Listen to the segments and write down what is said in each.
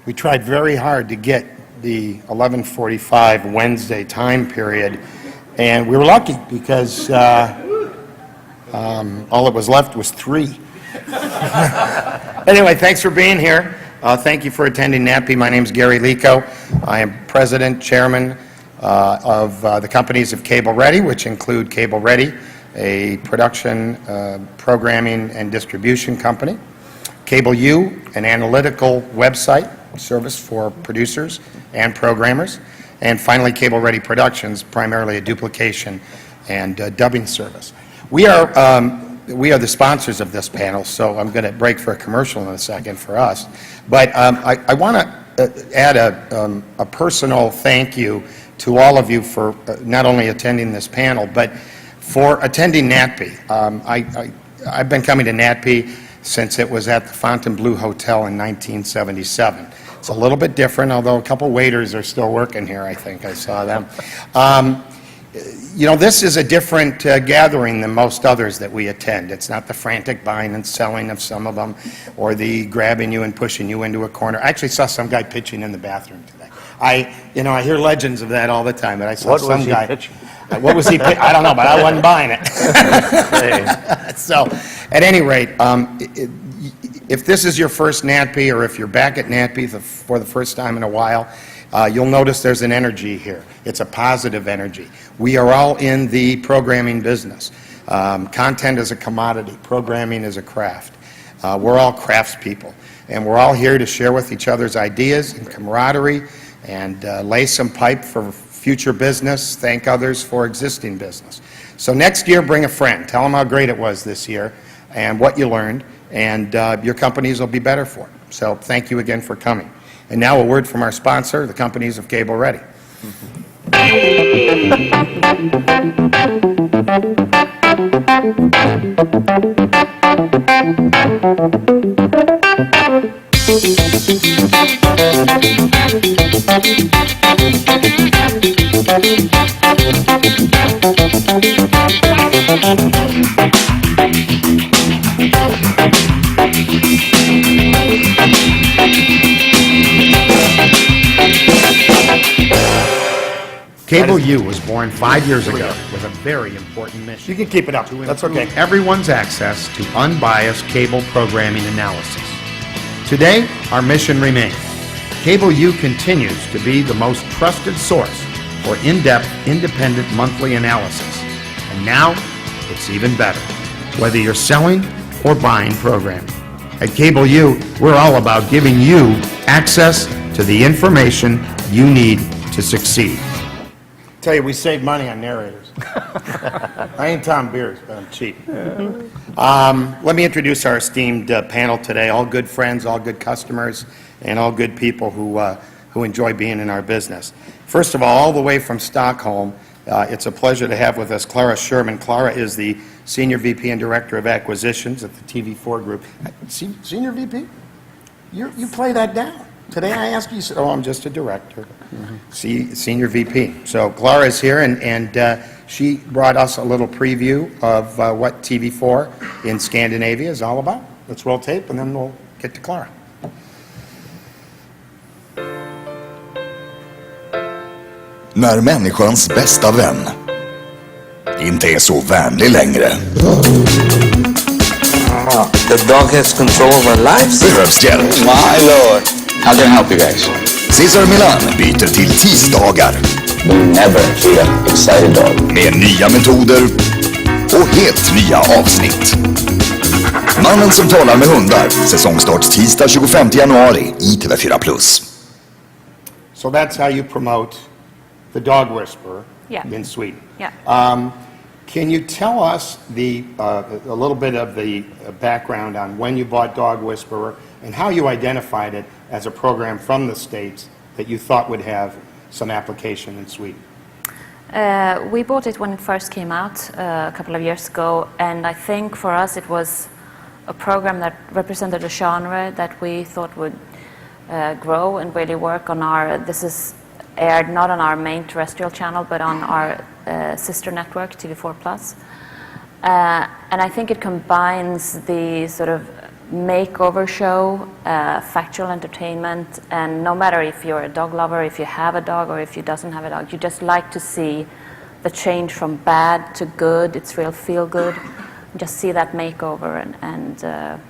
We tried very hard to get the 11:45 Wednesday time period, and we were lucky because all that was left was 3. Anyway, thanks for being here. Thank you for attending NATPE. My name is Gary Lico. I am President, Chairman of the companies of CABLEready, which include CABLEready, a production, programming, and distribution company. CableU, an analytical website service for producers and programmers. And finally, Cableready Productions, primarily a duplication and dubbing service. We are the sponsors of this panel, so I'm going to break for a commercial in a second for us. But I want to add a personal thank you to all of you for not only attending this panel, but for attending NATPE. I've been coming to NATPE since it was at the Fontainebleau Hotel in 1977. It's a little bit different, although a couple waiters are still working here, I think. I saw them. You know, this is a different gathering than most others that we attend. It's not the frantic buying and selling of some of them, or the grabbing you and pushing you into a corner. I actually saw some guy pitching in the bathroom today. I hear legends of that all the time, but I saw some guy. Pitching? What was he pitching? I don't know, but I wasn't buying it. So, at any rate, if this is your first NATPE, or if you're back at NATPE for the first time in a while, you'll notice there's an energy here. It's a positive energy. We are all in the programming business. Content is a commodity. Programming is a craft. We're all craftspeople, and we're all here to share with each other's ideas and camaraderie and lay some pipe for future business, thank others for existing business. So next year, bring a friend. Tell them how great it was this year and what you learned, and your companies will be better for it. So thank you again for coming. And now a word from our sponsor, the companies of Cableready. CableU was born 5 years ago with a very important mission. You can keep it up. That's okay. Everyone's access to unbiased cable programming analysis. Today, our mission remains. CableU continues to be the most trusted source for in-depth, independent monthly analysis. And now, it's even better, whether you're selling or buying programming. At CableU, we're all about giving you access to the information you need to succeed. Tell you, we save money on narrators. I ain't Tom Beers, but I'm cheap. Let me introduce our esteemed panel today. All good friends, all good customers, and all good people who enjoy being in our business. First of all the way from Stockholm, it's a pleasure to have with us Clara Scherman. Clara is the Senior VP and Director of Acquisitions at the TV4 Group. Senior VP? You play that down. Today I asked you, oh, I'm just a director. Senior VP. So Clara is here, and she brought us a little preview of what TV4 in Scandinavia is all about. Let's roll tape, and then we'll get to Clara. När människans bästa vän inte är så vänlig längre. The dog has control of our lives? Behövs hjälp. My lord. How can I help you guys? Cesar Milan byter till tisdagar. Never feed an excited dog. Med nya metoder och helt nya avsnitt. Mannen som talar med hundar. Säsongstart tisdag 25 januari i TV4+. So that's how you promote the dog whisperer in Sweden. Yeah. Can you tell us a little bit of the background on when you bought Dog Whisperer and how you identified it as a program from the States that you thought would have some application in Sweden? We bought it when it first came out a couple of years ago, and I think for us it was a program that represented a genre that we thought would grow and really work on our, this is aired not on our main terrestrial channel but on our sister network, TV4+. And I think it combines the sort of makeover show, factual entertainment, and no matter if you're a dog lover, if you have a dog, or if you doesn't have a dog, you just like to see the change from bad to good. It's real feel good. Just see that makeover, and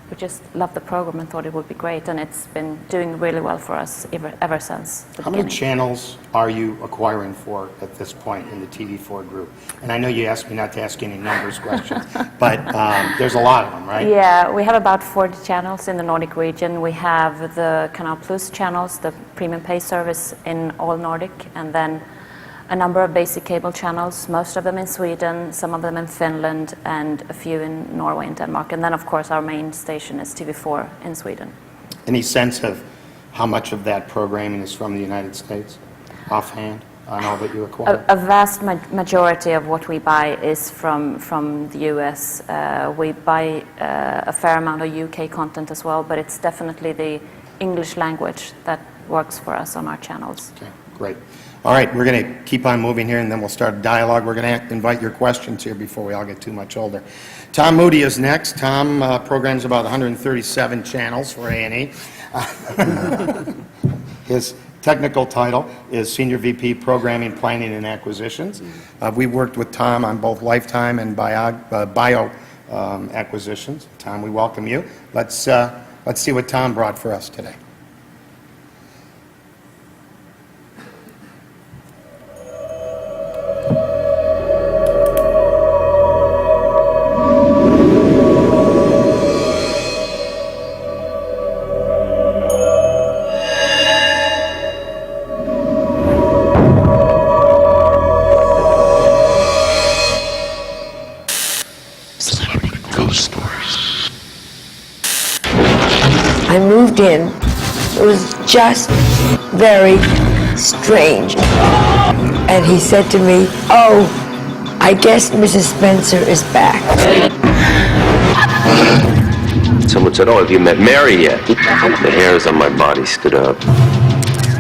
we just loved the program and thought it would be great, and it's been doing really well for us ever since the How beginning. many channels are you acquiring for at this point in the TV4 group? And I know you asked me not to ask any numbers questions, but there's a lot of them, right? Yeah, we have about 40 channels in the Nordic region. We have the Canal Plus channels, the premium pay service in all Nordic, and then a number of basic cable channels, most of them in Sweden, some of them in Finland, and a few in Norway and Denmark. And then, of course, our main station is TV4 in Sweden. Any sense of how much of that programming is from the United States, offhand, on all that you acquire? A vast majority of what we buy is from the US. We buy a fair amount of UK content as well, but it's definitely the English language that works for us on our channels. Okay, great. All right, we're going to keep on moving here, and then we'll start a dialogue. We're going to invite your questions here before we all get too much older. Tom Moody is next. Tom programs about 137 channels for A&E. His technical title is Senior VP Programming, Planning, and Acquisitions. We worked with Tom on both Lifetime and Bio acquisitions. Tom, we welcome you. Let's see what Tom brought for us today. I moved in. It was just very strange. And he said to me, "Oh, I guess Mrs. Spencer is back." Someone said, "Oh, have you met Mary yet?" The hairs on my body stood up.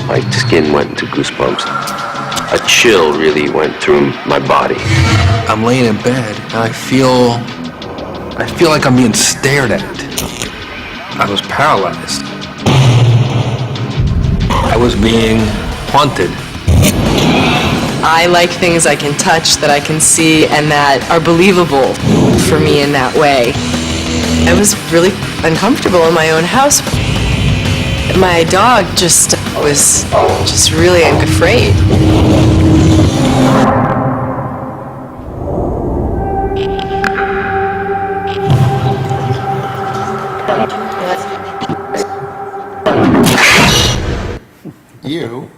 My skin went into goosebumps. A chill really went through my body. I'm laying in bed and I feel like I'm being stared at. I was paralyzed. I was being haunted. I like things I can touch, that I can see, and that are believable for me in that way. I was really uncomfortable in my own house. My dog just was just really afraid. You.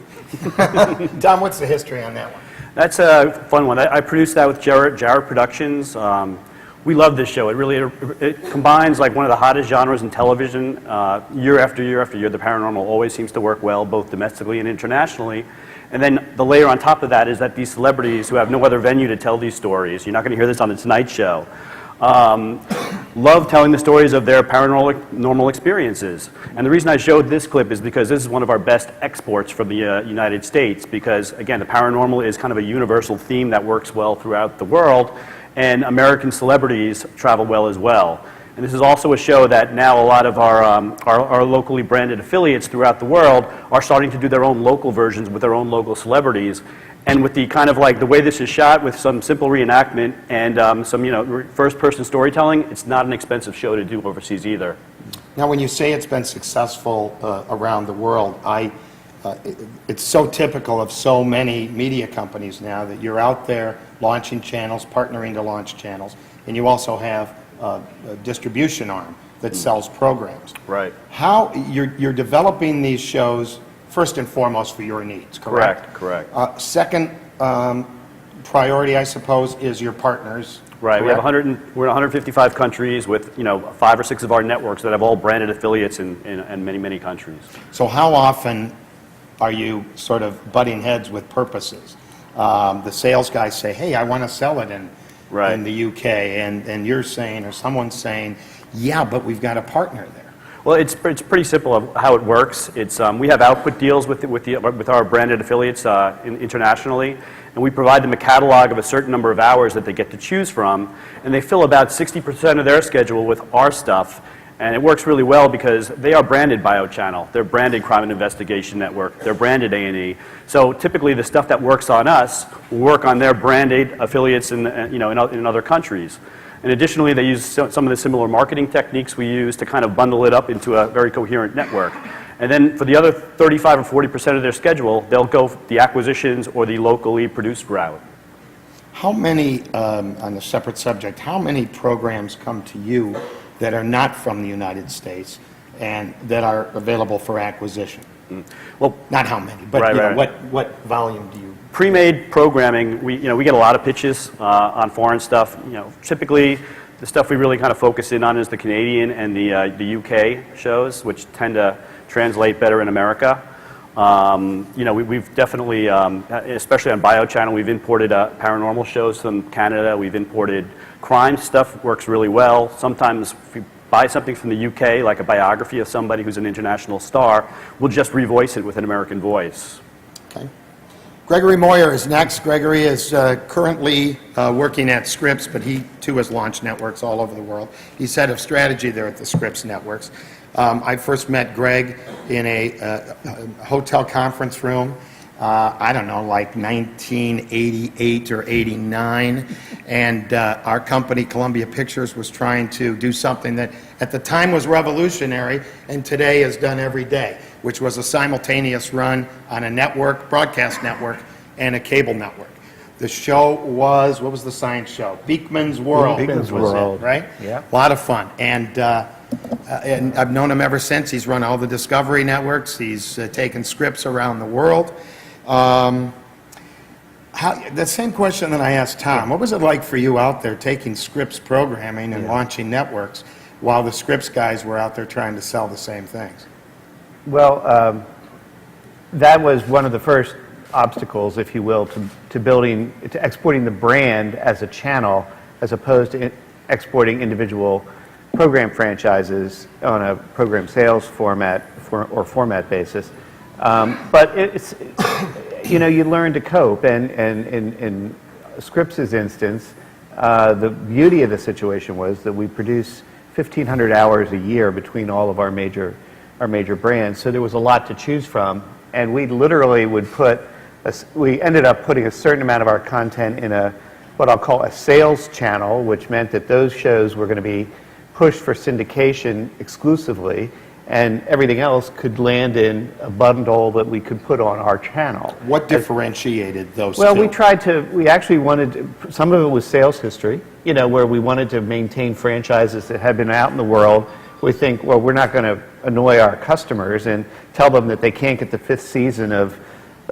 Tom, what's the history on that one? That's a fun one. I produced that with Jarrett Productions. We love this show. It combines like one of the hottest genres in television. Year after year after year, the paranormal always seems to work well, both domestically and internationally. And then the layer on top of that is that these celebrities who have no other venue to tell these stories, you're not going to hear this on The Tonight Show, love telling the stories of their paranormal experiences. And the reason I showed this clip is because this is one of our best exports from the United States, because again, the paranormal is kind of a universal theme that works well throughout the world, and American celebrities travel well as well. And this is also a show that now a lot of our locally branded affiliates throughout the world are starting to do their own local versions with their own local celebrities. And with the kind of like the way this is shot with some simple reenactment and some first-person storytelling, it's not an expensive show to do overseas either. Now, when you say it's been successful around the world, it's so typical of so many media companies now that you're out there launching channels, partnering to launch channels, and you also have a distribution arm that sells programs. Right. How you're developing these shows first and foremost for your needs, correct? Correct. Second priority, I suppose, is your partners. Right. Correct? We're in 155 countries with 5 or 6 of our networks that have all branded affiliates in many, many countries. So how often are you sort of butting heads with purposes? The sales guys say, "Hey, I want to sell it in the UK," and you're saying, or someone's saying, "Yeah, but we've got a partner there." Well, it's pretty simple of how it works. It's we have output deals with our branded affiliates internationally, and we provide them a catalog of a certain number of hours that they get to choose from, and they fill about 60% of their schedule with our stuff, And it works really well because they are branded Biochannel. They're branded Crime and Investigation Network. They're branded A&E. So typically the stuff that works on us will work on their branded affiliates in other countries. And additionally, they use some of the similar marketing techniques we use to kind of bundle it up into a very coherent network. And then for the other 35 or 40% of their schedule, they'll go the acquisitions or the locally produced route. How many, on a separate subject, how many programs come to you that are not from the United States and that are available for acquisition? Well, not how many, but what volume do you? Pre-made programming, we get a lot of pitches on foreign stuff. Typically the stuff we really kind of focus in on is the Canadian and the UK shows, which tend to translate better in America. We've definitely, especially on Biochannel, we've imported paranormal shows from Canada. We've imported crime stuff, works really well. Sometimes if we buy something from the UK, like a biography of somebody who's an international star, we'll just revoice it with an American voice. Okay. Gregory Moyer is next. Gregory is currently working at Scripps, but he too has launched networks all over the world. He's head of strategy there at the Scripps Networks. I first met Greg in a hotel conference room, I don't know, like 1988 or 89, and our company, Columbia Pictures, was trying to do something that at the time was revolutionary and today is done every day, which was a simultaneous run on a network, broadcast network, and a cable network. The show was, what was the science show? Beekman's World. Beekman's World. Right? Yeah. A lot of fun. And I've known him ever since. He's run all the Discovery networks. He's taken Scripps around the world. The same question that I asked Tom. What was it like for you out there taking Scripps programming and launching networks while the Scripps guys were out there trying to sell the same things? Well, that was one of the first obstacles, if you will, to exporting the brand as a channel, as opposed to exporting individual program franchises on a program sales format or format basis. But you learn to cope, and in Scripps' instance, the beauty of the situation was that we produce 1,500 hours a year between all of our major brands, so there was a lot to choose from, and we literally would we ended up putting a certain amount of our content in what I'll call a sales channel, which meant that those shows were going to be pushed for syndication exclusively, and everything else could land in a bundle that we could put on our channel. What differentiated those Well, two? we actually wanted, some of it was sales history, where we wanted to maintain franchises that had been out in the world. We think, well, we're not going to annoy our customers and tell them that they can't get the 5th season of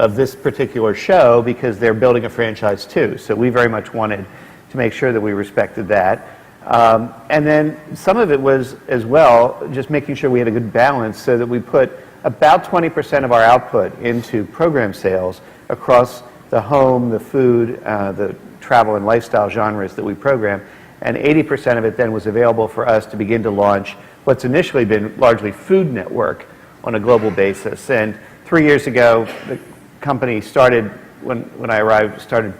this particular show because they're building a franchise too. So we very much wanted to make sure that we respected that. And then some of it was, as well, just making sure we had a good balance so that we put about 20% of our output into program sales across the home, the food, the travel and lifestyle genres that we program. And 80% of it then was available for us to begin to launch what's initially been largely Food Network on a global basis. And 3 years ago, the company started, when I arrived, started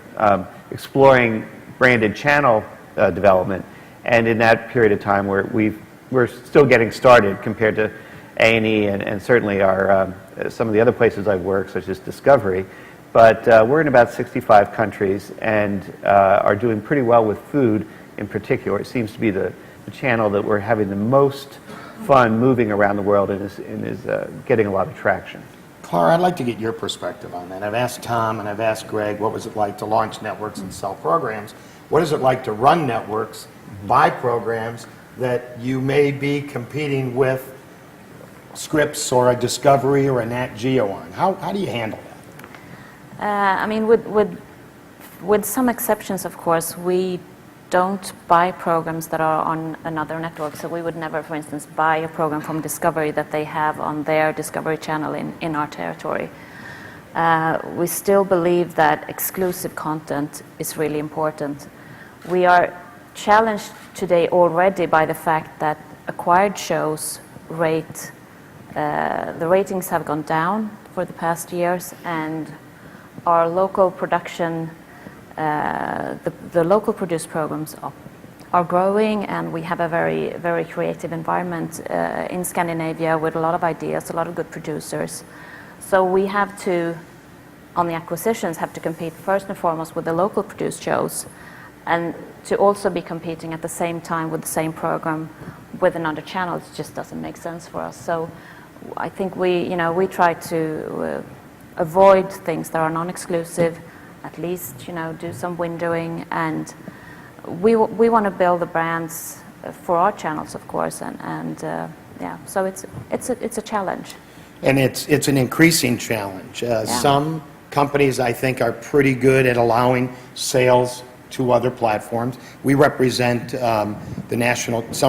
exploring branded channel development. And in that period of time, we're still getting started compared to A&E and certainly some of the other places I've worked, such as Discovery. But we're in about 65 countries and are doing pretty well with food in particular. It seems to be the channel that we're having the most fun moving around the world and is getting a lot of traction. Clara, I'd like to get your perspective on that. I've asked Tom and I've asked Greg, what was it like to launch networks and sell programs? What is it like to run networks, buy programs that you may be competing with Scripps or a Discovery or a Nat Geo on? How do you handle that? I mean, with some exceptions, of course, we don't buy programs that are on another network. So we would never, for instance, buy a program from Discovery that they have on their Discovery channel in our territory. We still believe that exclusive content is really important. We are challenged today already by the fact that acquired shows the ratings have gone down for the past years, and our local production, the local produced programs are growing, and we have a very, very creative environment in Scandinavia with a lot of ideas, a lot of good producers. So we have to, on the acquisitions, have to compete first and foremost with the local produced shows, and to also be competing at the same time with the same program with another channel. It just doesn't make sense for us. So I think we try to avoid things that are non-exclusive, at least, do some windowing, and we want to build the brands for our channels, of course, and yeah, so it's a challenge. And it's an increasing challenge. Some companies, I think, are pretty good at allowing sales to other platforms. We represent some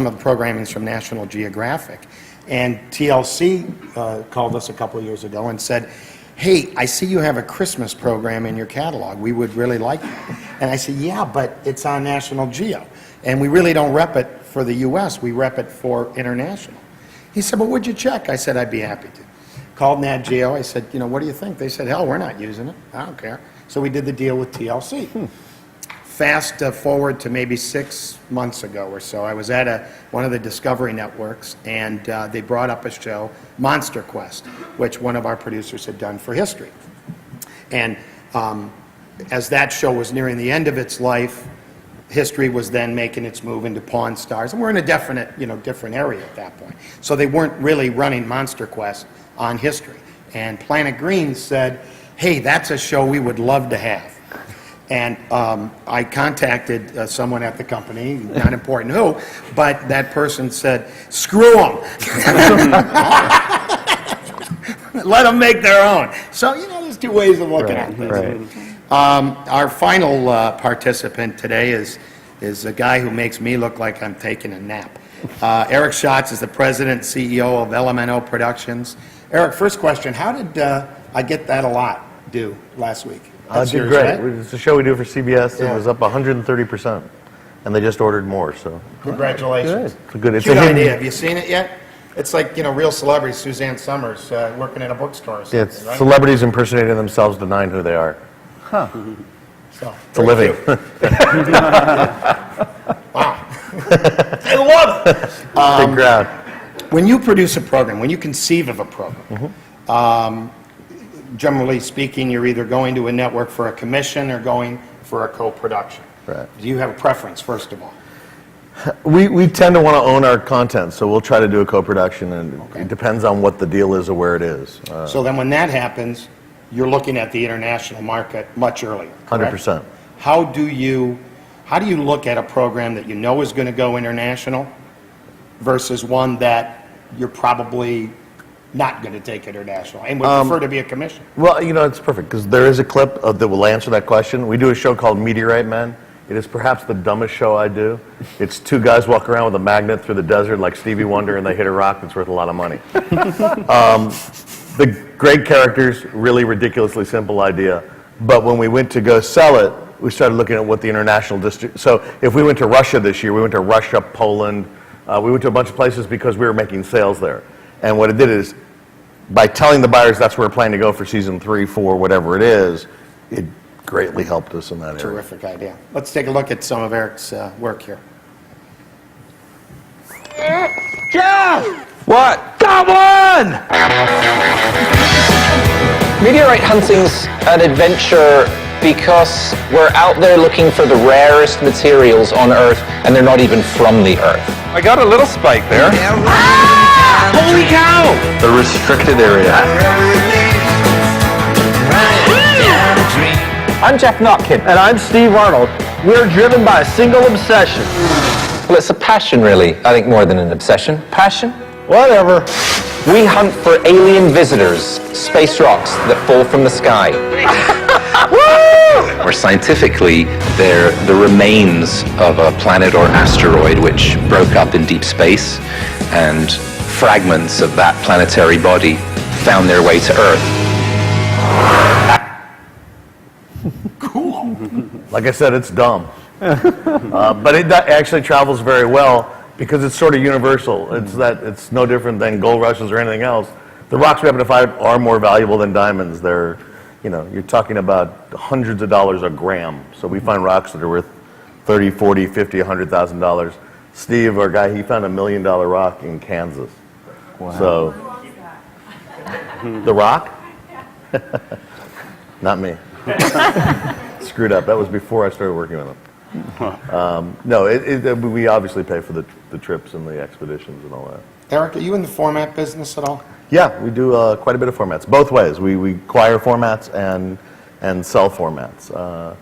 of the programming from National Geographic, and TLC called us a couple of years ago and said, hey, I see you have a Christmas program in your catalog. We would really like it. And I said, yeah, but it's on National Geo. And we really don't rep it for the U.S. We rep it for international. He said, well, would you check? I said, I'd be happy to. Called Nat Geo. I said, what do you think? They said, hell, we're not using it. I don't care. So we did the deal with TLC. Fast forward to maybe 6 months ago or so, I was at one of the Discovery networks, and they brought up a show, Monster Quest, which one of our producers had done for History. And as that show was nearing the end of its life, History was then making its move into Pawn Stars, and we're in a different area at that point. So they weren't really running Monster Quest on History. And Planet Green said, hey, that's a show we would love to have. And I contacted someone at the company, not important who, but that person said, screw them. Let them make their own. So, there's two ways of looking at this. Right. Our final participant today is a guy who makes me look like I'm taking a nap. Eric Schotz is the president and CEO of LMNO Productions. Eric, first question, how did I Get That a Lot do last week? Did yours, great. right? It's a show we do for CBS. Yeah. It was up 130%, and they just ordered more. So Congratulations. good. It's Cute a hidden- idea. Have you seen it yet? It's like, real celebrities, Suzanne Summers, working in a bookstore or something, It's right? celebrities impersonating themselves, denying who they are. So, It's a living. Wow. I love it. Big crowd. When you produce a program, when you conceive of a program, generally speaking, you're either going to a network for a commission or going for a co-production. Right. Do you have a preference, first of all? We tend to want to own our content, so we'll try to do a co-production, and it depends on what the deal is or where it is. So then when that happens, you're looking at the international market much earlier, correct? 100%. How do you look at a program that you know is going to go international versus one that you're probably not going to take international and would prefer to be a commission? Well, it's perfect, because there is a clip that will answer that question. We do a show called Meteorite Men. It is perhaps the dumbest show I do. It's two guys walk around with a magnet through the desert like Stevie Wonder, and they hit a rock that's worth a lot of money. The great characters, really ridiculously simple idea. But when we went to go sell it, we started looking at what the international district. So if we went to Russia this year, we went to Russia, Poland. We went to a bunch of places because we were making sales there. And what it did is, by telling the buyers that's where we're planning to go for season 3, 4, whatever it is, it greatly helped us in that area. Terrific idea. Let's take a look at some of Eric's work here. What? Come on! Meteorite hunting's an adventure because we're out there looking for the rarest materials on Earth, and they're not even from the Earth. I got a little spike there. Holy cow! The restricted area. I'm Jeff Notkin. And I'm Steve Arnold. We're driven by a single obsession. Well, it's a passion, really. I think more than an obsession. Passion? Whatever. We hunt for alien visitors, space rocks that fall from the sky. Or scientifically, they're the remains of a planet or asteroid which broke up in deep space, and fragments of that planetary body found their way to Earth. Cool. Like I said, it's dumb. But it actually travels very well because it's sort of universal. It's no different than gold rushes or anything else. The rocks we happen to find are more valuable than diamonds. They're, you're talking about hundreds of dollars a gram. So we find rocks that are worth 30, 40, 50, $100,000. Steve, our guy, he found $1 million rock in Kansas. Wow. So, the rock? Not me. Screwed up. That was before I started working with him. No, we obviously pay for the trips and the expeditions and all that. Eric, are you in the format business at all? Yeah, we do quite a bit of formats, both ways. We acquire formats and sell formats.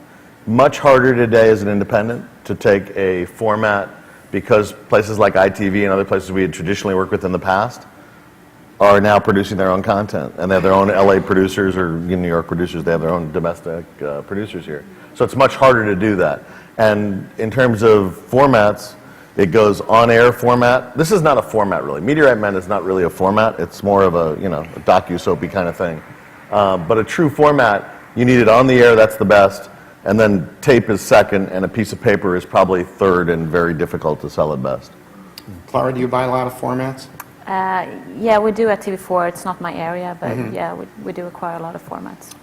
Much harder today as an independent to take a format because places like ITV and other places we had traditionally worked with in the past are now producing their own content, and they have their own LA producers or New York producers. They have their own domestic producers here. So it's much harder to do that. And in terms of formats, it goes on-air format. This is not a format, really. Meteorite Men is not really a format. It's more of a, a docu-soapy kind of thing. But a true format, you need it on the air, that's the best. And then tape is second, and a piece of paper is probably third and very difficult to sell at best. Clara, do you buy a lot of formats? Yeah, we do at TV4. It's not my area, but yeah, we do acquire a lot of formats.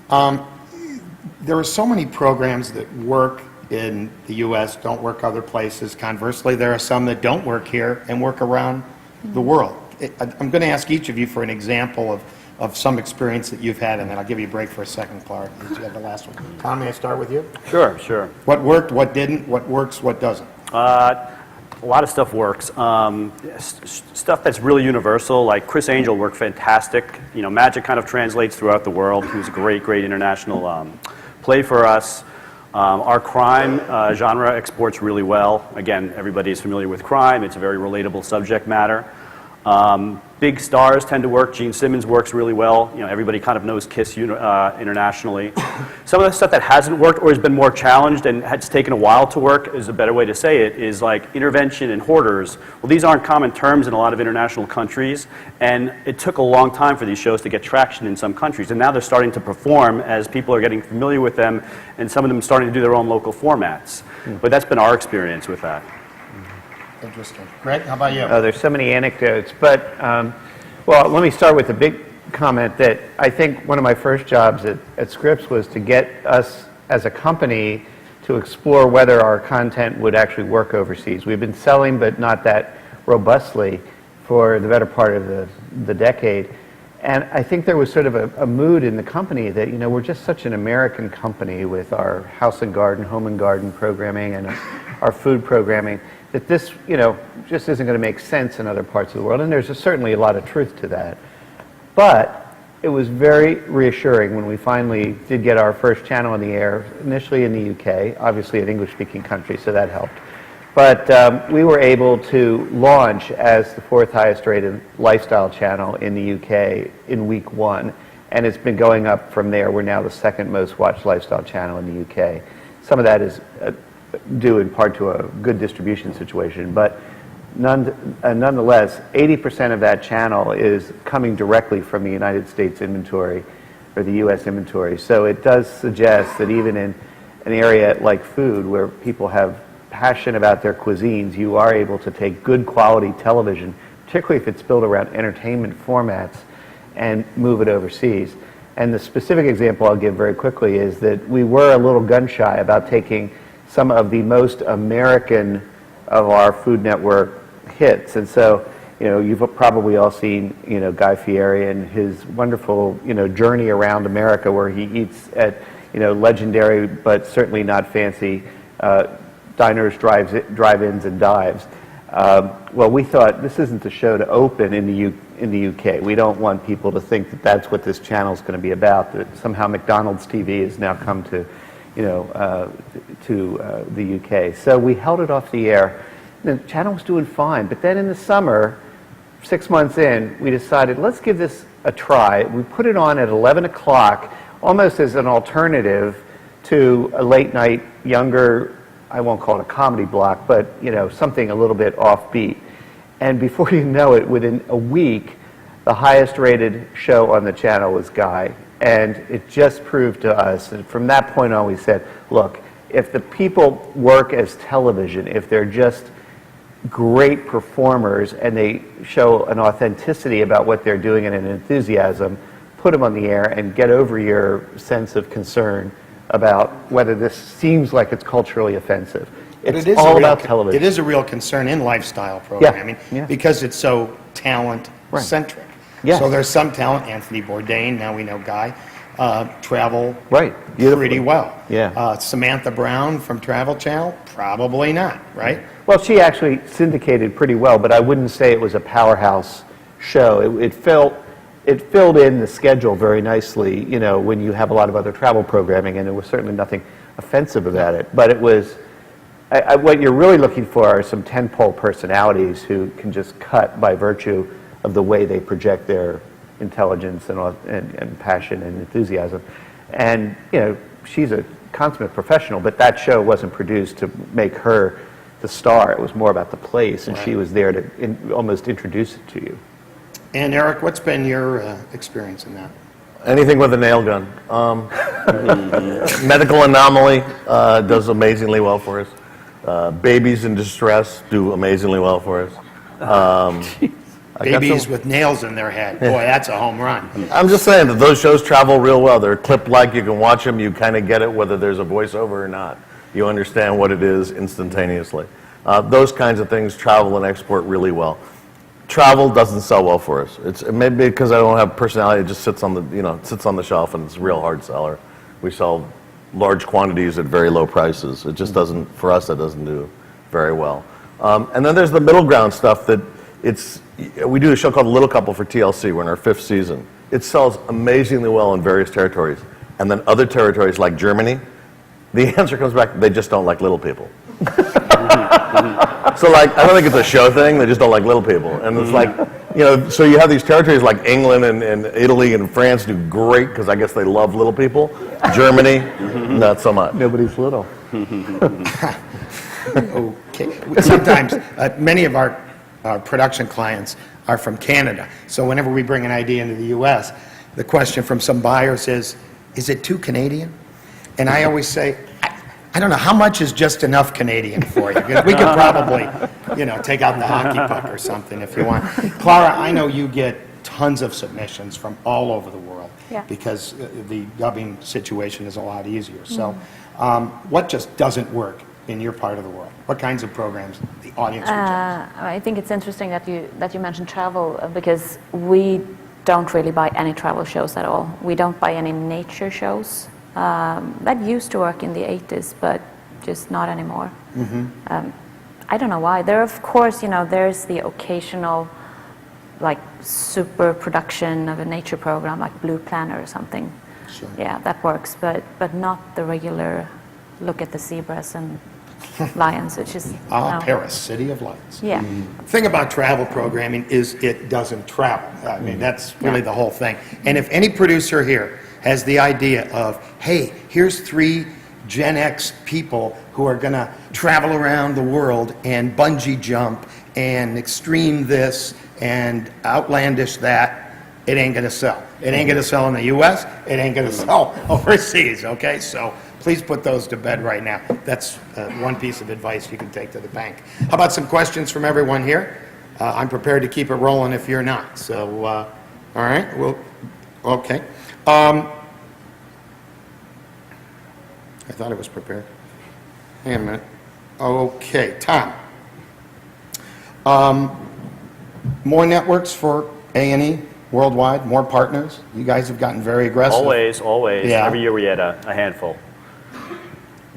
There are so many programs that work in the U.S., don't work other places. Conversely, there are some that don't work here and work around the world. I'm going to ask each of you for an example of some experience that you've had, and then I'll give you a break for a second, Clara, since you have the last one. Tom, may I start with you? Sure. What worked, what didn't, what works, what doesn't? A lot of stuff works. Stuff that's really universal, like Chris Angel worked fantastic. Magic kind of translates throughout the world. He was a great international play for us. Our crime genre exports really well. Again, everybody is familiar with crime. It's a very relatable subject matter. Big stars tend to work. Gene Simmons works really well. Everybody kind of knows Kiss internationally. Some of the stuff that hasn't worked or has been more challenged and has taken a while to work, is a better way to say it, is like intervention and hoarders. Well, these aren't common terms in a lot of international countries, and it took a long time for these shows to get traction in some countries, and now they're starting to perform as people are getting familiar with them, and some of them starting to do their own local formats. But that's been our experience with that. Interesting. Greg, how about you? There's so many anecdotes, but, well, let me start with a big comment that I think one of my first jobs at Scripps was to get us as a company to explore whether our content would actually work overseas. We've been selling, but not that robustly for the better part of the decade. And I think there was sort of a mood in the company that, we're just such an American company with our house and garden, home and garden programming and our food programming, that this, just isn't going to make sense in other parts of the world. And there's certainly a lot of truth to that. But it was very reassuring when we finally did get our first channel on the air, initially in the UK, obviously an English-speaking country, so that helped. But we were able to launch as the 4th highest rated lifestyle channel in the UK in week 1. And it's been going up from there. We're now the 2nd most watched lifestyle channel in the UK. Some of that is due in part to a good distribution situation, but nonetheless, 80% of that channel is coming directly from the United States inventory or the U.S. inventory. So it does suggest that even in an area like food, where people have passion about their cuisines, you are able to take good quality television, particularly if it's built around entertainment formats, and move it overseas. And the specific example I'll give very quickly is that we were a little gun shy about taking some of the most American of our Food Network hits. And so, you've probably all seen, Guy Fieri and his wonderful, journey around America where he eats at, legendary but certainly not fancy diners, drive-ins, and dives. Well, we thought this isn't the show to open in the UK. We don't want people to think that that's what this channel is going to be about, that somehow McDonald's TV has now come to the UK. So we held it off the air. The channel was doing fine, but then in the summer, 6 months in, we decided, let's give this a try. We put it on at 11 o'clock, almost as an alternative to a late night, younger, I won't call it a comedy block, but something a little bit offbeat. And before you know it, within a week, the highest rated show on the channel was Guy. And it just proved to us, and from that point on we said, look, if the people work as television, if they're just great performers and they show an authenticity about what they're doing and an enthusiasm, put them on the air and get over your sense of concern about whether this seems like it's culturally offensive. But It's it is all a real, about television. It is a real concern in lifestyle programming yeah. because it's so talent-centric. Yes. So there's some talent, Anthony Bourdain, now we know Guy, travel Right. pretty well. Yeah. Samantha Brown from Travel Channel, probably not, right? Well, she actually syndicated pretty well, but I wouldn't say it was a powerhouse show. It filled in the schedule very nicely, you know, when you have a lot of other travel programming, and there was certainly nothing offensive about it. But it was, what you're really looking for are some tentpole personalities who can just cut by virtue of the way they project their intelligence and passion and enthusiasm. And, you know, she's a consummate professional, but that show wasn't produced to make her the star. It was more about the place, and she was there to almost introduce it to you. And Eric, what's been your experience in that? Anything with a nail gun. Medical Anomaly does amazingly well for us. Babies in Distress do amazingly well for us. Babies with nails in their head. Boy, that's a home run. I'm just saying that those shows travel real well. They're clip-like. You can watch them. You kind of get it whether there's a voiceover or not. You understand what it is instantaneously. Those kinds of things travel and export really well. Travel doesn't sell well for us. It's maybe because I don't have personality. It just sits on the shelf, and it's a real hard seller. We sell large quantities at very low prices. It just doesn't, for us, that doesn't do very well. And then there's the middle ground stuff that we do a show called Little Couple for TLC. We're in our 5th season. It sells amazingly well in various territories. And then other territories like Germany, the answer comes back, they just don't like little people. So like, I don't think it's a show thing, they just don't like little people. And it's like, you know, so you have these territories like England and Italy and France do great because I guess they love little people. Germany, not so much. Nobody's little. Okay. Sometimes, many of our production clients are from Canada. So whenever we bring an idea into the U.S., the question from some buyers is it too Canadian? And I always say, I don't know, how much is just enough Canadian for you? Because we could probably, you know, take out the hockey puck or something if you want. Clara, I know you get tons of submissions from all over the world because the dubbing situation is a lot easier. So what just doesn't work in your part of the world? What kinds of programs the audience rejects? I think it's interesting that you mentioned travel because we don't really buy any travel shows at all. We don't buy any nature shows. That used to work in the 80s, but just not anymore. I don't know why. There, of course, you know, there's the occasional, like, super production of a nature program, like Blue Planner or something. Sure. Yeah, that works, but not the regular look at the zebras and lions, which is... Paris, City of Lights. Yeah. The thing about travel programming is it doesn't travel. I mean, that's really the whole thing. And if any producer here has the idea of, hey, here's 3 Gen X people who are going to travel around the world and bungee jump and extreme this and outlandish that, it ain't going to sell. It ain't going to sell in the U.S., it ain't going to sell overseas, okay? So please put those to bed right now. That's one piece of advice you can take to the bank. How about some questions from everyone here? I'm prepared to keep it rolling if you're not. So, all right, well, okay. I thought I was prepared. Hang on a minute. Okay, Tom. More networks for A&E worldwide, more partners. You guys have gotten very aggressive. Always. Yeah. Every year we had a handful.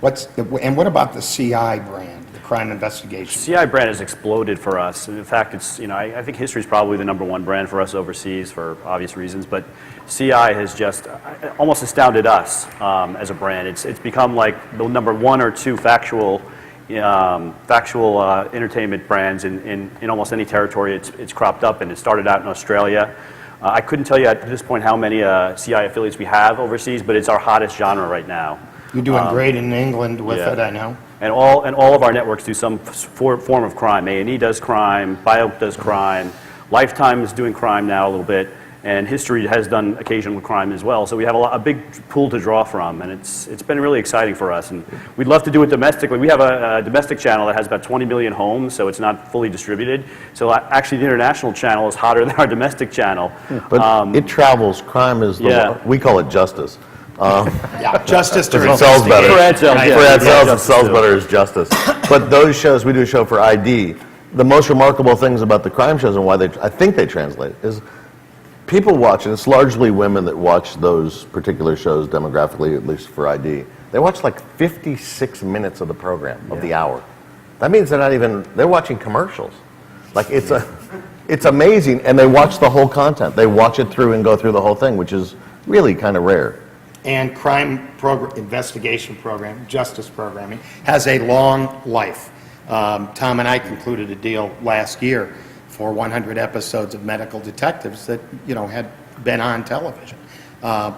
And what about the CI brand, the crime investigation? CI brand has exploded for us. In fact, it's, you know, I think history is probably the #1 brand for us overseas for obvious reasons, but CI has just almost astounded us as a brand. It's become like the #1 or 2 factual entertainment brands in almost any territory it's cropped up in. It started out in Australia. I couldn't tell you at this point how many CI affiliates we have overseas, but it's our hottest genre right now. You're doing great in England with it, I know. And all of our networks do some form of crime. A&E does crime, Bio does crime, Lifetime is doing crime now a little bit, and History has done occasional crime as well. So we have a big pool to draw from, and it's been really exciting for us. And we'd love to do it domestically. We have a domestic channel that has about 20 million homes, so it's not fully distributed. So actually the international channel is hotter than our domestic channel. But it travels. Crime is, we call it justice. Yeah, justice to It sells better. For ad sales, yeah. For ad Yeah, sales, it justice sells too. better as justice. But those shows, we do a show for ID. The most remarkable things about the crime shows and why I think they translate is people watch, and it's largely women that watch those particular shows demographically, at least for ID. They watch like 56 minutes of the program, of the hour. That means they're watching commercials. Like it's amazing, and they watch the whole content. They watch it through and go through the whole thing, which is really kind of rare. And crime investigation program, justice programming, has a long life. Tom and I concluded a deal last year for 100 episodes of Medical Detectives that, had been on television.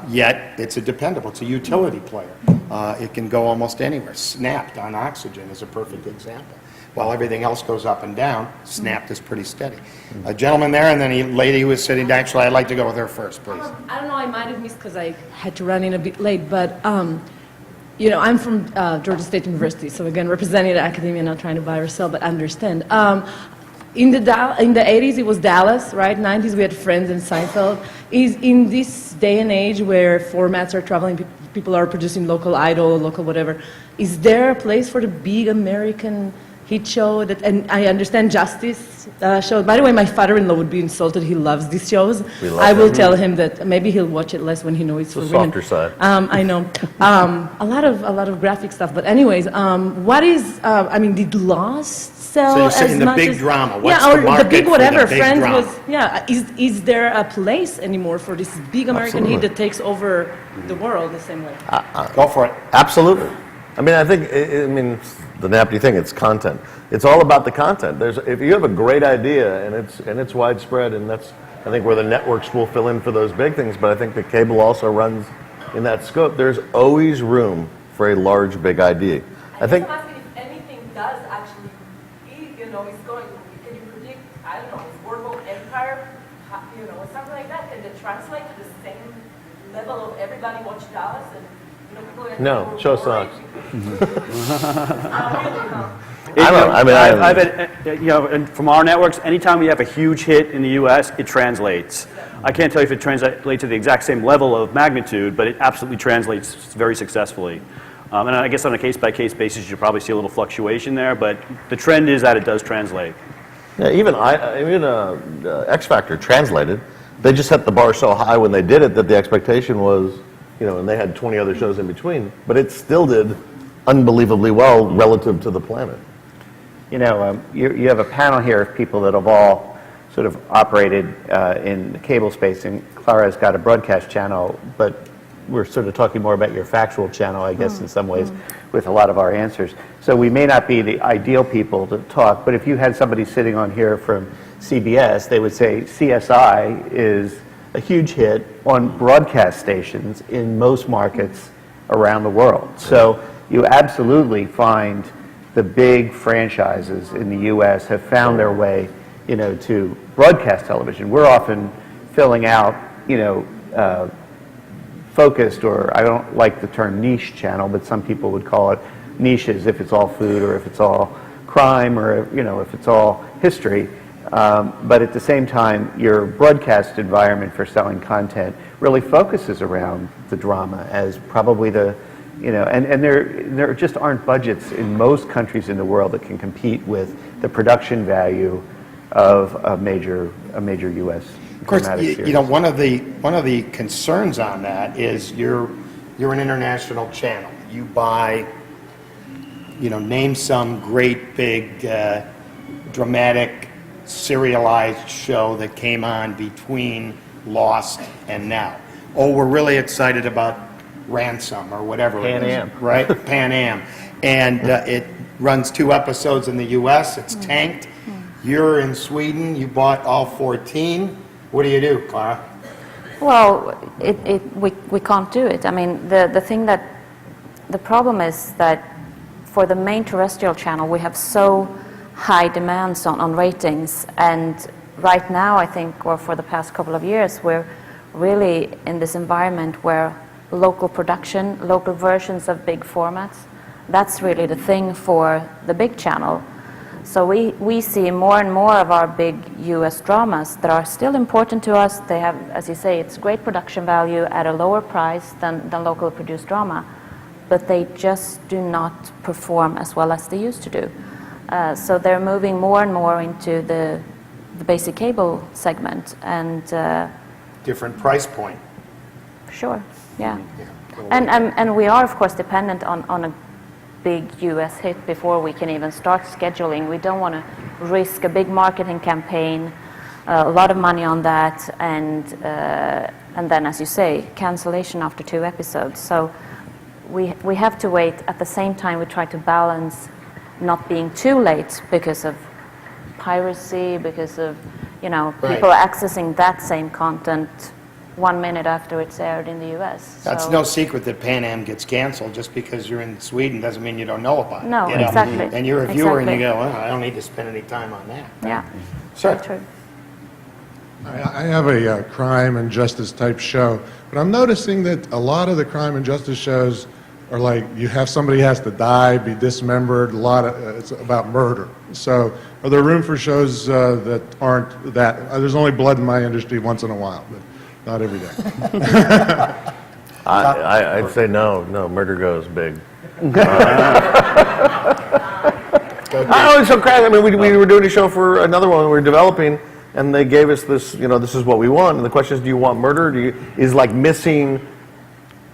Yet, it's it's a utility player. It can go almost anywhere. Snapped on Oxygen is a perfect example. While everything else goes up and down, Snapped is pretty steady. A gentleman there, and then a lady who was sitting down. Actually, I'd like to go with her first, please. I don't know, I might have missed because I had to run in a bit late, but I'm from Georgia State University, so again, representing the academia, not trying to buy or sell, but understand. In the 80s, it was Dallas, right? 90s, we had Friends and Seinfeld. Is in this day and age where formats are traveling, people are producing local Idol, local whatever, is there a place for the big American hit show and I understand Justice show. By the way, my father-in-law would be insulted. He loves these shows. I will tell him that maybe he'll watch it less when he knows it's for women. Softer side. I know. A lot of graphic stuff. But anyways, what is? Did Lost sell So you're as saying the much big as, drama. What's or the market big for whatever. the big Friends drama? was. Yeah. Is there a place anymore for this big American hit that takes over the world the same way? Go for it. Absolutely. I think the NATPE thing, it's content. It's all about the content. If you have a great idea and it's widespread, and that's I think where the networks will fill in for those big things, but I think the cable also runs in that scope. There's always room for a large, big idea. I think. If anything does actually, is going. Can you predict? I don't know. World Empire, or something like that? Can they translate to the same level of everybody watch Dallas and? No, show sucks. I've had, and from our networks, anytime we have a huge hit in the U.S., it translates. I can't tell you if it translates to the exact same level of magnitude, but it absolutely translates very successfully. And I guess on a case-by-case basis, you probably see a little fluctuation there, but the trend is that it does translate. Yeah, even X Factor translated. They just set the bar so high when they did it that the expectation was, and they had 20 other shows in between, but it still did unbelievably well relative to the planet. You have a panel here of people that have all sort of operated in the cable space, and Clara's got a broadcast channel, but we're sort of talking more about your factual channel, I guess, in some ways, with a lot of our answers. So we may not be the ideal people to talk, but if you had somebody sitting on here from CBS, they would say CSI is a huge hit on broadcast stations in most markets around the world. So you absolutely find the big franchises in the U.S. have found their way, to broadcast television. We're often filling out, focused, or I don't like the term niche channel, but some people would call it niches if it's all food or if it's all crime or, if it's all history. But at the same time, your broadcast environment for selling content really focuses around the drama as probably the, and there just aren't budgets in most countries in the world that can compete with the production value of a major U.S. Of course, series. one of the concerns on that is you're an international channel. You buy, name some great big dramatic serialized show that came on between Lost and now. Oh, we're really excited about Ransom or whatever Pan it is, Am. right? Pan Am. And it runs 2 episodes in the U.S. It's tanked. You're in Sweden. You bought all 14. What do you do, Clara? Well, we can't do it. I mean, the problem is that for the main terrestrial channel, we have so high demands on ratings, and right now I think, or for the past couple of years, we're really in this environment where local production, local versions of big formats, that's really the thing for the big channel. So we see more and more of our big US dramas that are still important to us. They have, as you say, it's great production value at a lower price than local produced drama, but they just do not perform as well as they used to do. So they're moving more and more into the basic cable segment and Different price point. sure, yeah. And we are of course dependent on a big US hit before we can even start scheduling. We don't want to risk a big marketing campaign, a lot of money on that, and then, as you say, cancellation after 2 episodes. So we have to wait. At the same time, we try to balance not being too late because of piracy, because of people accessing that same content 1 minute after it's aired in the US. That's So- no secret that Pan Am gets canceled. Just because you're in Sweden doesn't mean you don't know about it. No, you know? exactly. And you're a viewer and you Exactly. go, I don't need to spend any time on that. Yeah, Sure. true. I have a crime and justice type show, but I'm noticing that a lot of the crime and justice shows are like you have somebody has to die, be dismembered. A lot of it's about murder. So, are there room for shows that aren't that? There's only blood in my industry once in a while, but not every day. I'd say no, murder goes big. Oh, it's so crazy. I mean, we were doing a show for another one we were developing, and they gave us this, this is what we want. And the question is, do you want murder? Is like missing,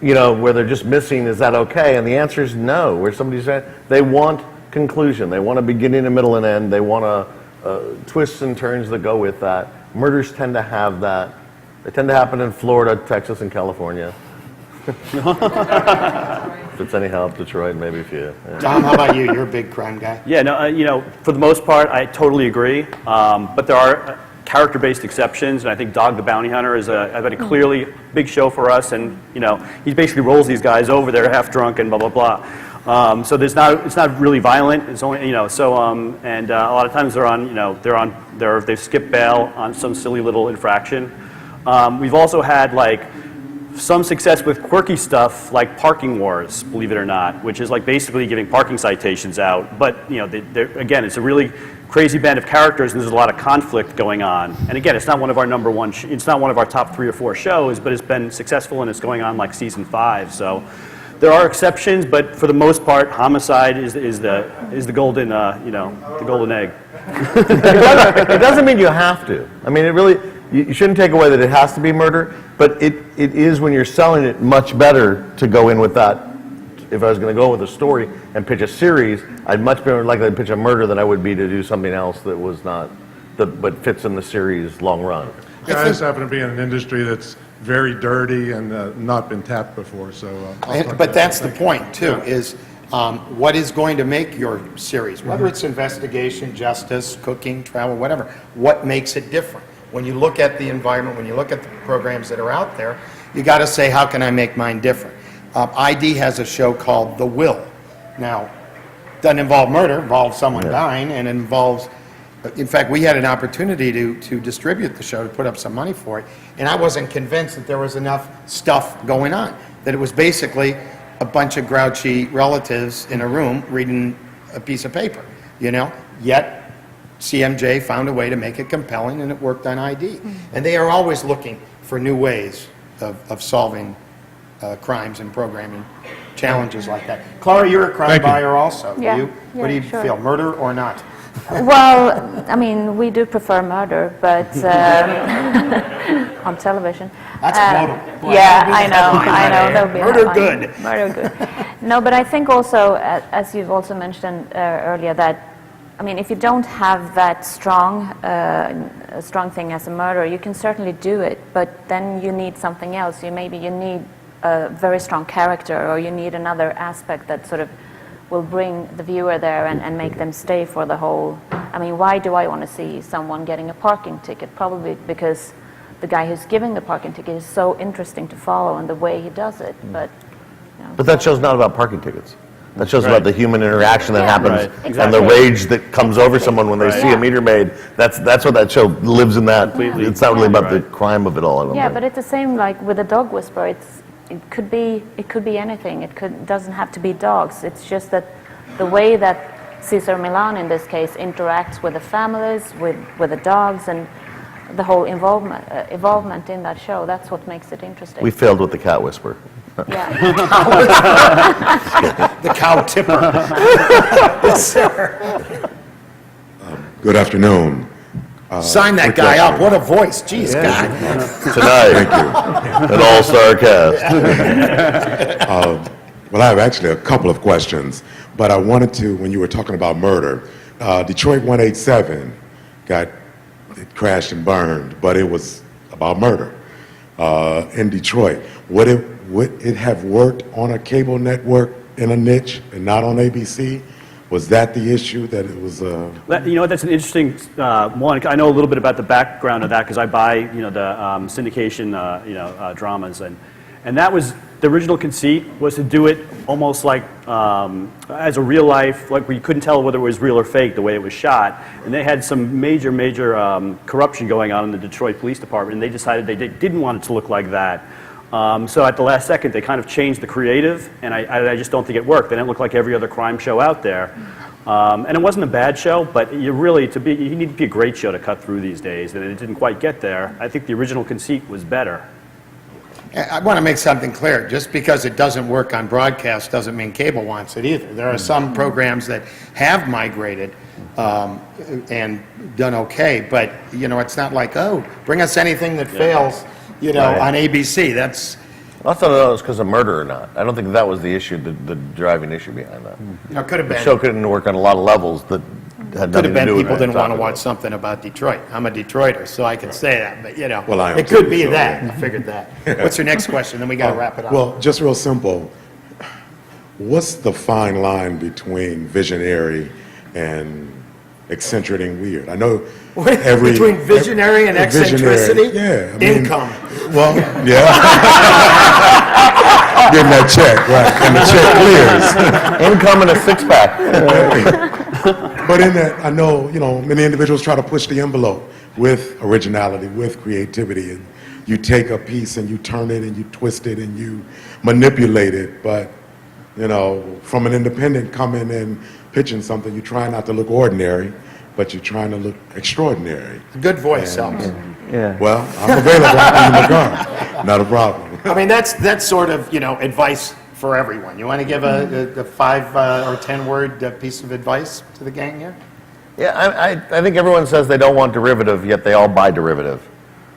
where they're just missing, is that okay? And the answer is no, where somebody said they want conclusion. They want a beginning, a middle, and end. They want twists and turns that go with that. Murders tend to have that. They tend to happen in Florida, Texas, and California. If it's any help, Detroit, maybe a few. Yeah. Tom, how about you? You're a big crime guy. Yeah, no, for the most part, I totally agree. But there are character-based exceptions, and I think Dog the Bounty Hunter is a clearly big show for us. And he basically rolls these guys over. They're half drunk and blah blah blah. So it's not really violent. It's only and a lot of times they're on they skip bail on some silly little infraction. We've also had some success with quirky stuff like Parking Wars, believe it or not, which is basically giving parking citations out. But again, it's a really crazy band of characters, and there's a lot of conflict going on. And again, it's not one of our number one. It's not one of our top 3 or 4 shows, but it's been successful, and it's going on season 5. So there are exceptions, but for the most part, homicide is the golden the golden egg. It doesn't mean you have to. I mean, it really. You shouldn't take away that it has to be murder, but it is when you're selling it much better to go in with that. If I was going to go with a story and pitch a series, I'd much better likely to pitch a murder than I would be to do something else that was not, but fits in the series long run. Yeah, I just happen to be in an industry that's very dirty and not been tapped before, so. But that's the point, too, is what is going to make your series, whether it's investigation, justice, cooking, travel, whatever, what makes it different? When you look at the environment, when you look at the programs that are out there, you got to say, how can I make mine different? ID has a show called The Will. Now, doesn't involve murder, involves someone dying, and involves, in fact, we had an opportunity to distribute the show, to put up some money for it, and I wasn't convinced that there was enough stuff going on, that it was basically a bunch of grouchy relatives in a room reading a piece of paper, yet CMJ found a way to make it compelling, and it worked on ID. And they are always looking for new ways of solving crimes and programming challenges like that. Clara, you're a crime buyer also. Yeah. What do you Sure. feel, murder or not? Well, I mean, we do prefer murder, but on television. That's quotable. Boy, Yeah, that'd be I the know, headline right that would be a Murder headline. good. Murder good. No, but I think also, as you've also mentioned earlier, that I mean, if you don't have that strong thing as a murder, you can certainly do it, but then you need something else. Maybe you need a very strong character, or you need another aspect that sort of will bring the viewer there and make them stay for the whole. I mean, why do I want to see someone getting a parking ticket? Probably because the guy who's giving the parking ticket is so interesting to follow and the way he does it. But that show's not about parking tickets. That show's about the human interaction that happens and the Exactly. rage that comes over someone when they see a meter maid. That's what that show lives in. That it's not really about the crime of it all. I don't think. but it's the same with a dog whisperer. It could be anything. Doesn't have to be dogs. It's just that the way that Cesar Millan, in this case, interacts with the families, with the dogs, and the whole involvement in that show. That's what makes it interesting. We failed with the cat whisperer. Yeah. The cow tipper. Good afternoon. Sign that quick guy question. up. What a voice. Jeez, God. Tonight, an all-star cast. Well, I have actually a couple of questions, but I wanted to, when you were talking about murder, Detroit 187 it crashed and burned, but it was about murder in Detroit. Would it have worked on a cable network in a niche and not on ABC? Was that the issue, that it was? You know, that's an interesting one. I know a little bit about the background of that because I buy, the syndication, dramas, and that was the original conceit was to do it almost like as a real life, like where you couldn't tell whether it was real or fake the way it was shot. And they had some major corruption going on in the Detroit Police Department, and they decided they didn't want it to look like that. So at the last second, they kind of changed the creative, and I just don't think it worked. They didn't look like every other crime show out there. And it wasn't a bad show, but you need to be a great show to cut through these days, and it didn't quite get there. I think the original conceit was better. I want to make something clear. Just because it doesn't work on broadcast doesn't mean cable wants it either. There are some programs that have migrated and done okay, but, it's not like, oh, bring us anything that fails, on ABC. That's... I thought it was because of murder or not. I don't think that was the issue, the driving issue behind that. It could have been. The show couldn't work on a lot of levels that had Could nothing have to do been with people it. didn't want to watch something about Detroit. I'm a Detroiter, so I can say that, but, Well, I am it could too, be so, that. yeah. I figured that. What's your next question? Then we got to wrap it up. Well, just real simple. What's the fine line between visionary and eccentric and weird? I know between visionary and eccentricity? Yeah. Income. Well, yeah. Getting that check, right, and the check clears. Income and a six-pack. But in that, I know, many individuals try to push the envelope with originality, with creativity, and you take a piece and you turn it and you twist it and you manipulate it, but, from an independent coming and pitching something, you try not to look ordinary, but you're trying to look extraordinary. Good voice helps. Yeah. Well, I'm available in the car. Not a problem. I mean, that's sort of, advice for everyone. You want to give a 5 or 10 word piece of advice to the gang here? Yeah, I think everyone says they don't want derivative, yet they all buy derivative.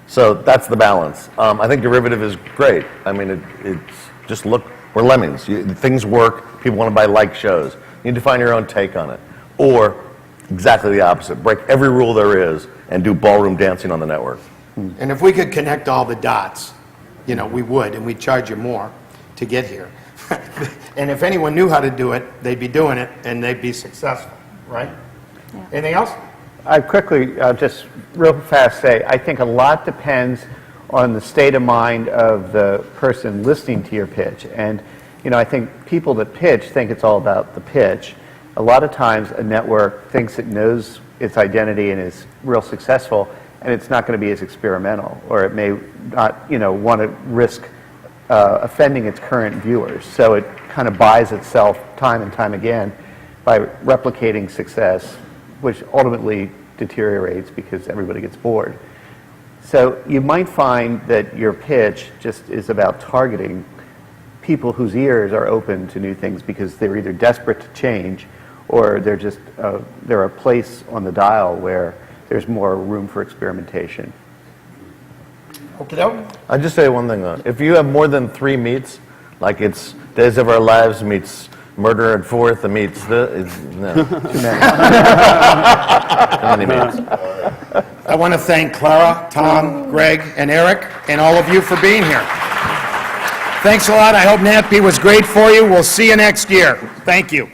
So that's the balance. I think derivative is great. I mean, it's just look, we're lemmings. Things work. People want to buy like shows. You need to find your own take on it. Or exactly the opposite. Break every rule there is and do ballroom dancing on the network. And if we could connect all the dots, we would, and we'd charge you more to get here. And if anyone knew how to do it, they'd be doing it, and they'd be successful, right? Yeah. Anything else? I quickly, just real fast say, I think a lot depends on the state of mind of the person listening to your pitch. And, I think people that pitch think it's all about the pitch. A lot of times a network thinks it knows its identity and is real successful, and it's not going to be as experimental, or it may not, want to risk offending its current viewers. So it kind of buys itself time and time again by replicating success, which ultimately deteriorates because everybody gets bored. So you might find that your pitch just is about targeting people whose ears are open to new things because they're either desperate to change or they're a place on the dial where there's more room for experimentation. Okay, I'd just say one thing though. If you have more than 3 meets, like it's Days of Our Lives meets Murder at Fourth meets no. Too many meets. I want to thank Clara, Tom, Greg, and Eric, and all of you for being here. Thanks a lot. I hope NATPE was great for you. We'll see you next year. Thank you.